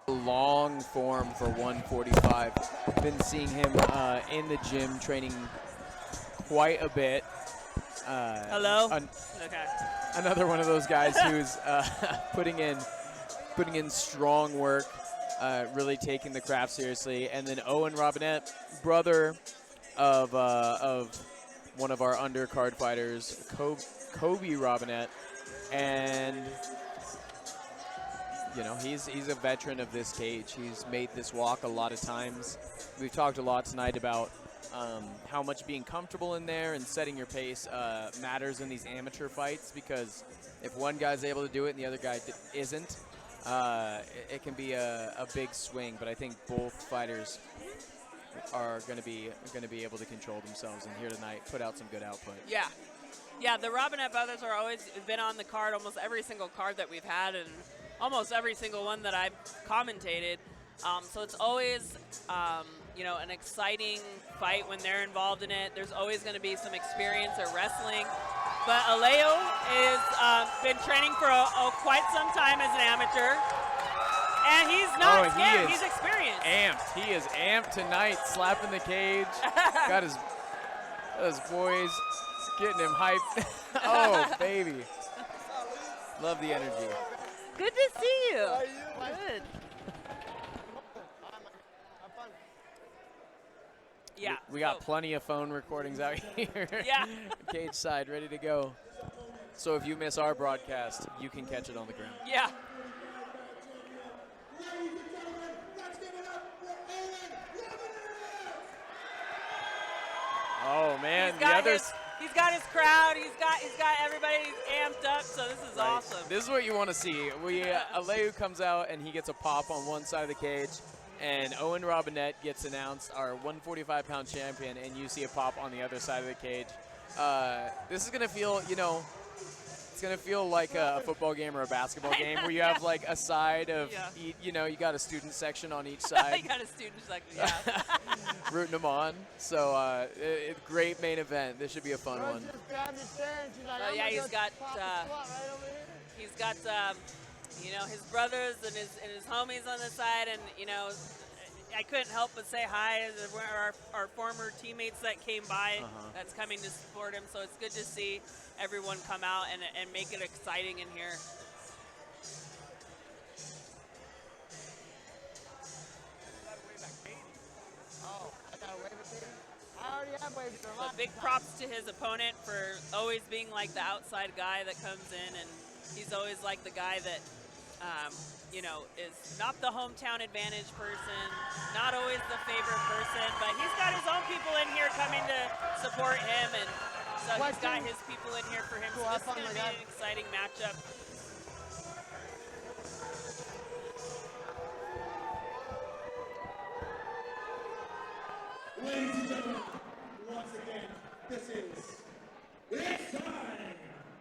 long form for 145. Been seeing him in the gym training quite a bit. Hello? Okay. Another one of those guys who's putting in strong work, really taking the craft seriously. And then Owen Robinette, brother of one of our undercard fighters, Kobe Robinette, and you know, he's a veteran of this cage. He's made this walk a lot of times. We've talked a lot tonight about how much being comfortable in there and setting your pace matters in these amateur fights, because if one guy's able to do it and the other guy isn't, it can be a big swing. But I think both fighters are going to be able to control themselves, and here tonight put out some good output. Yeah. Yeah, the Robinette brothers are always been on the card, almost every single card that we've had, and almost every single one that I've commentated. So it's always, you know, an exciting fight when they're involved in it. There's always going to be some experience or wrestling. But Aleu has been training for quite some time as an amateur. And he's not scared. He's experienced. Amped. He is amped tonight, slapping the cage. Got his boys getting him hyped. Oh, baby. Love the energy. Good to see you. How are you? Good. Yeah. We got plenty of phone recordings out here. Yeah. Cage side, ready to go. So if you miss our broadcast, you can catch it on the ground. Yeah. Oh man, he's got his crowd. He's got everybody amped up. So this is awesome. This is what you want to see. Aleu comes out and he gets a pop on one side of the cage, and Owen Robinette gets announced, our 145-pound champion, and you see a pop on the other side of the cage. This is gonna feel, you know, it's gonna feel like a football game or a basketball game where you have like a side of, you know, you got a student section on each side. You got a student section, yeah. Rooting them on. So great main event. This should be a fun one. Yeah, he's got you know, his brothers and his homies on the side, and you know, I couldn't help but say hi to our former teammates that came by. That's coming to support him. So it's good to see everyone come out and make it exciting in here. So big props to his opponent for always being like the outside guy that comes in, and he's always like the guy that, you know, is not the hometown advantage person, not always the favorite person, but he's got his own people in here coming to support him, and so he's got his people in here for him. So this is going to be an exciting matchup. Ladies and gentlemen, once again, it's time.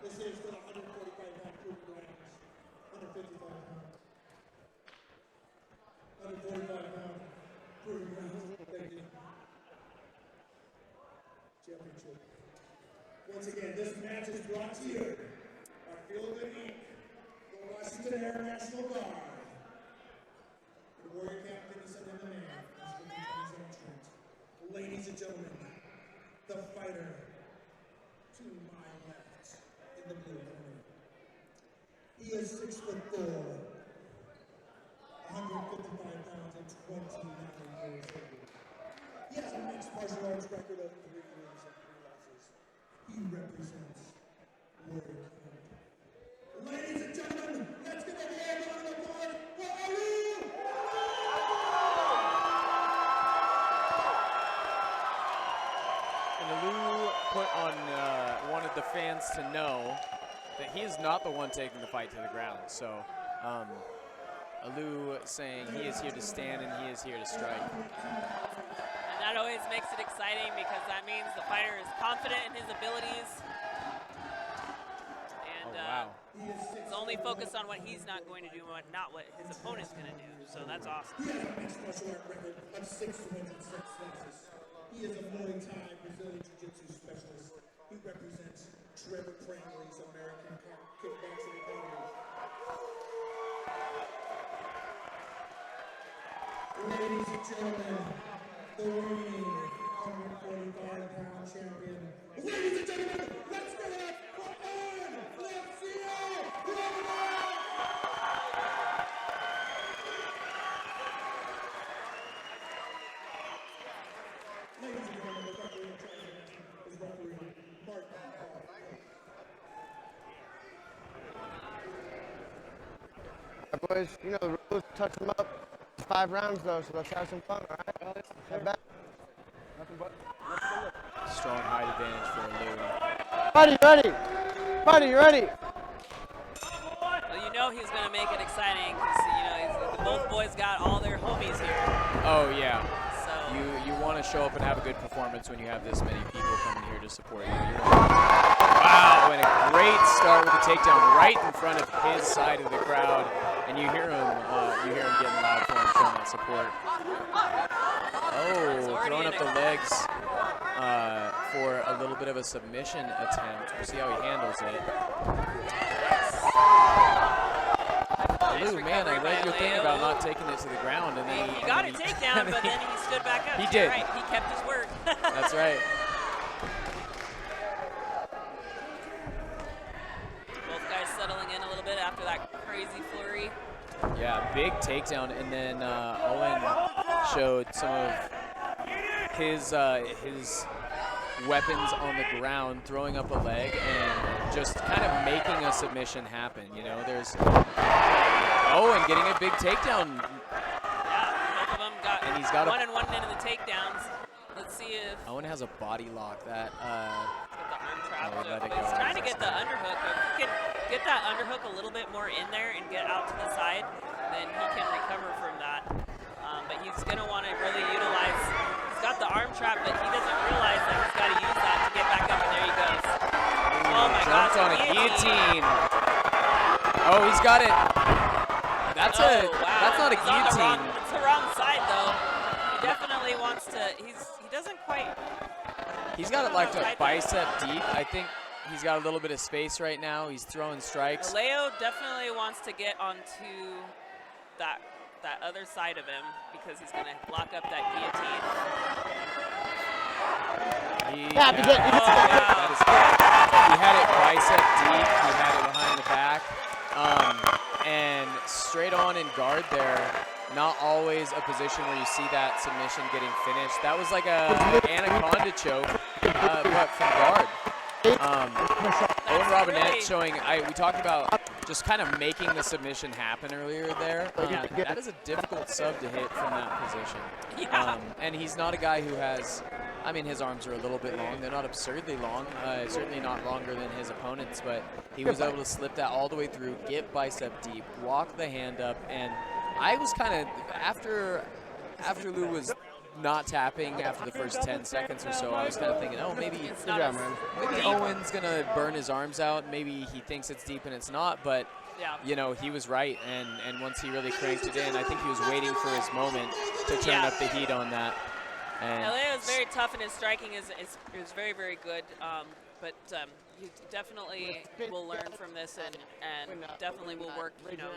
This is for the 145-pound proving grounds, 155-pound, 145-pound proving grounds. Thank you. Championship. Once again, this match is brought to you by Feel Good Inc., the Washington Air National Guard, the Warrior Captains and the man. Ladies and gentlemen, the fighter to my left in the blue corner. He is 6'4", 155 pounds, and 29 years old. He has a mixed martial arts record of 3 wins and 3 losses. He represents Warrior Camp. Ladies and gentlemen, let's give a hand on the board for Aleu! Aleu wanted the fans to know that he is not the one taking the fight to the ground. So Aleu saying he is here to stand and he is here to strike. And that always makes it exciting, because that means the fighter is confident in his abilities. And he's only focused on what he's not going to do, not what his opponent's going to do. So that's awesome. He has a mixed martial art record of 6 wins and 6 losses. He is a Muay Thai Brazilian Jiu-Jitsu specialist. He represents Trevor Prangley's American Kickboxing Academy. Ladies and gentlemen, the reigning 145-pound champion. Ladies and gentlemen, let's give it up for Owen Ladies and gentlemen, the referee is referee Mark R. Boys, you know the rules, touch them up. It's 5 rounds though, so let's have some fun, all right? Head back. Nothing but Strong height advantage for Aleu. Buddy, ready? Buddy, ready? Well, you know he's going to make it exciting because, you know, both boys got all their homies here. Oh, yeah. So You want to show up and have a good performance when you have this many people coming here to support you. Wow, and a great start with a takedown right in front of his side of the crowd. And you hear him getting loud for him, showing that support. Oh, throwing up the legs for a little bit of a submission attempt. We'll see how he handles it. Aleu, man, I read your thing about not taking it to the ground, and then he got a takedown, but then he stood back up. He did. Right, he kept his word. That's right. Both guys settling in a little bit after that crazy flurry. Yeah, big takedown, and then Owen showed some of his weapons on the ground, throwing up a leg and just kind of making a submission happen. You know, there's Owen getting a big takedown. Yeah, both of them got, and he's got one and one into the takedowns. Let's see if Owen has a body lock that. get the arm trap. Oh, let it He's go. trying to get the underhook. If he can get that underhook a little bit more in there and get out to the side, then he can recover from that. But he's going to want to really utilize. He's got the arm trap, but he doesn't realize that he's got to use that to get back up, and there he goes. Oh my gosh! Jumped on a guillotine. Oh, he's got it. That's wow. That's not a He's guillotine. It's the wrong side though. He definitely wants to. He doesn't quite. He's got it like a bicep deep. I think he's got a little bit of space right now. He's throwing strikes. Aleu definitely wants to get onto that other side of him because he's going to lock up that guillotine. That is good. He had it bicep deep. He had it behind the back. And straight on in guard there. Not always a position where you see that submission getting finished. That was like a anaconda choke, but from guard. Owen Robinette showing, we talked about just kind of making the submission happen earlier there. That is a difficult sub to hit from that position. Yeah. And he's not a guy who has, I mean, his arms are a little bit long. They're not absurdly long, certainly not longer than his opponents, but he was able to slip that all the way through, get bicep deep, walk the hand up, and I was kind of, after Lou was not tapping after the first 10 seconds or so, I was kind of thinking, oh, maybe Owen's going to burn his arms out. Maybe he thinks it's deep and it's not, but, you know, he was right. And once he really cranked it in, I think he was waiting for his moment to turn up the heat on that. Aleu is very tough, and his striking is very, very good. But you definitely will learn from this, and definitely will work, you know,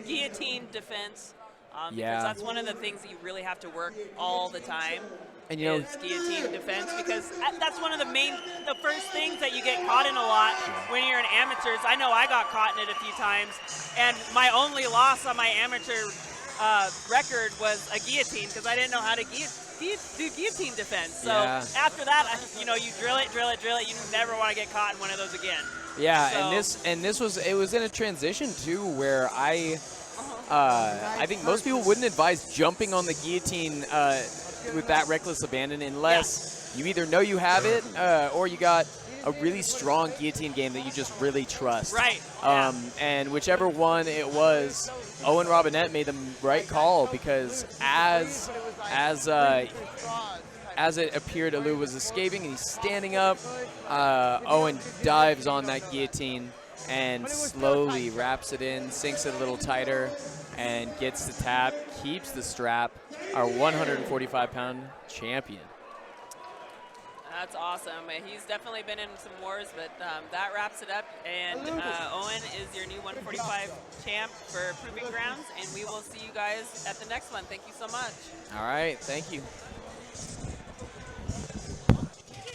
guillotine defense. Because that's one of the things that you really have to work all the time. And you know, is guillotine defense, because that's one of the first things that you get caught in a lot when you're in amateurs. I know I got caught in it a few times, and my only loss on my amateur record was a guillotine because I didn't know how to do guillotine defense. So after that, you know, you drill it. You never want to get caught in one of those again. Yeah, so, and this was in a transition too, where I think most people wouldn't advise jumping on the guillotine with that reckless abandon unless you either know you have it or you got a really strong guillotine game that you just really trust. Right. And whichever one it was, Owen Robinette made the right call, because as it appeared Aleu was escaping and he's standing up, Owen dives on that guillotine and slowly wraps it in, sinks it a little tighter, and gets the tap, keeps the strap, our 145-pound champion. That's awesome. He's definitely been in some wars, but that wraps it up. And Owen is your new 145 champ for Proving Grounds, and we will see you guys at the next one. Thank you so much. All right, thank you.